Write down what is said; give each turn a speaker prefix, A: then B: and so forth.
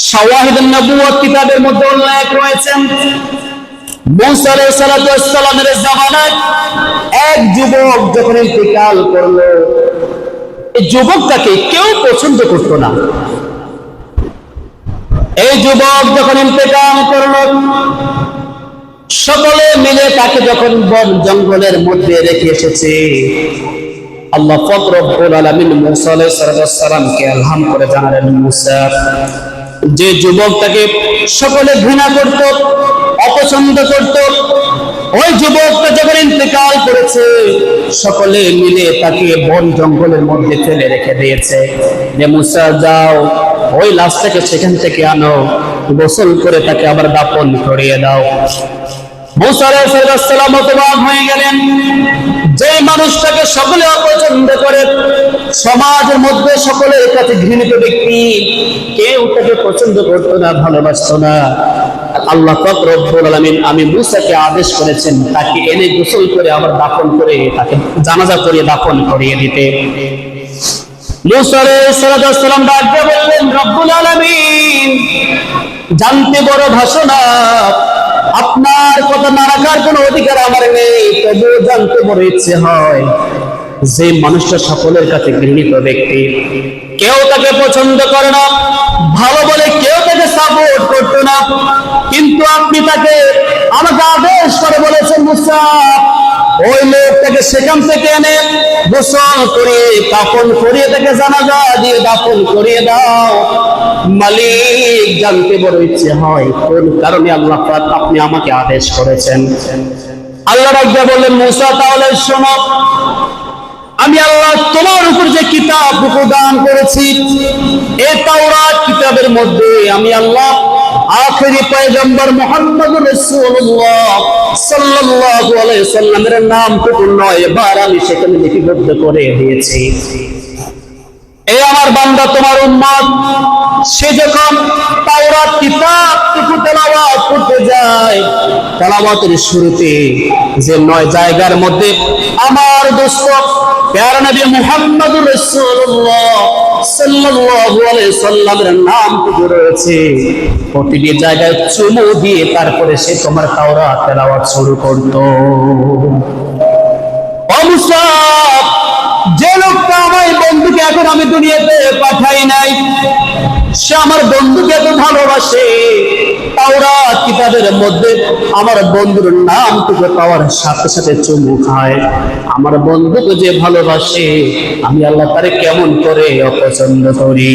A: শাওয়াহিদুন নবুওয়াত কিতাবের মধ্যে উল্লেখ রয়েছে মুসা আলাইহিস সালামের জামানায় এক যুবক যখন ইন্তেকাল করলো, এই যুবকটাকে কেউ পছন্দ করত না। এই যুবক যখন ইন্তেকাল করলো, সকলে মিলে তাকে যখন বন জঙ্গলের মধ্যে রেখে এসেছে, আল্লাহ পাক রব্বুল আলামিন মুসা আলাইহিস সালামকে ইলহাম করে জানালেন, মুসা, যে যুবকটাকে সকলে ঘৃণা করত, অপছন্দ করত, ওই যুবকটা যখন ইন্তেকাল করেছে, সকলে মিলে তাকে বন জঙ্গলের মধ্যে ফেলে রেখে দিয়েছে। যে মুসা, যাও ওই লাশটাকে সেখান থেকে আনো, গোসল করে তাকে আবার দাফন করিয়ে দাও। মুসা আলাইহিস সালাম হতবাক হয়ে গেলেন। যে মানুষটাকে সকলে অপছন্দ করে, সমাজের মধ্যে সকলের কাছে ঘৃণিত ব্যক্তি, কেউ তাকে পছন্দ করত না, ভালোবাসতো না। আল্লাহ পাক রব্বুল আলামিন আমি মুসাকে আদেশ করেছেন তাকে এনে গোসল করে আবার দাফন করে তাকে জানাজা করিয়ে দাফন করিয়ে দিতে। মুসা আলাইহিস সালাম ডাক দিয়ে বললেন, রব্বুল আলামিন, জানতে বড় ভাষণা, আপনার কথা না রাখার কোনো অধিকার আমার নেই, তবুও জানতে বড় ইচ্ছে হয়। যে মানুষটা সকলের কাছে ঘৃণিত ব্যক্তি, কেউ তাকে পছন্দ করে না, ভালো বলে কেউ তাকে সাপোর্ট করতো না, কিন্তু আপনি তাকে আমাকে আদেশ করে বলেছেন, মুসা, ওই লোকটাকে সেখান থেকে এনে গোসল করে দাফন করিয়ে তাকে জানাজা দিয়ে দাফন করিয়ে দাও। মালিক, জানতে বড় ইচ্ছে হয় কোন কারণে আল্লাহ পাক আপনি আমাকে আদেশ করেছেন। আল্লাহ রাব্বুল বললেন, মুসা, তাহলে শোনো, আমি আল্লাহ তোমার উপর যে কিতাব প্রদান করেছি, এই তাওরাত কিতাবের মধ্যে আমি আল্লাহ আখেরি পয়গম্বর মুহাম্মদুর রাসূলুল্লাহ সাল্লাল্লাহু আলাইহি সাল্লামের নামটুকু 9 বার আমি সেখানে লিপিবদ্ধ করে দিয়েছি। এই আমার বান্দা তোমার উম্মত, সে যখন তাওরাত কিতাবটুকু তেলাওয়াত করতে যায়, তেলাওয়াতের শুরুতে যে 9 জায়গার মধ্যে আমার দোস্ত প্যারা নবী মুহাম্মদুর রাসূলুল্লাহ সাল্লাল্লাহু আলাইহি সাল্লামের নামটুকু রয়েছে, প্রতিটি জায়গায় চুমু দিয়ে তারপরে সে তোমার তাওরাত তেলাওয়াত শুরু করত। ও মুসা, যে লোকটা আমার বন্ধুকে এখন আমি দুনিয়াতে পাঠাই নাই, সে আমার বন্ধুকে এত ভালোবাসে, তাওরাত কিতাবের মধ্যে আমার বন্ধুর নামটুকু পাওয়ার সাথে সাথে চুমু খায়। আমার বন্ধুকে যে ভালোবাসে, আমি আল্লাহ তারে কেমন করে অপছন্দ করি।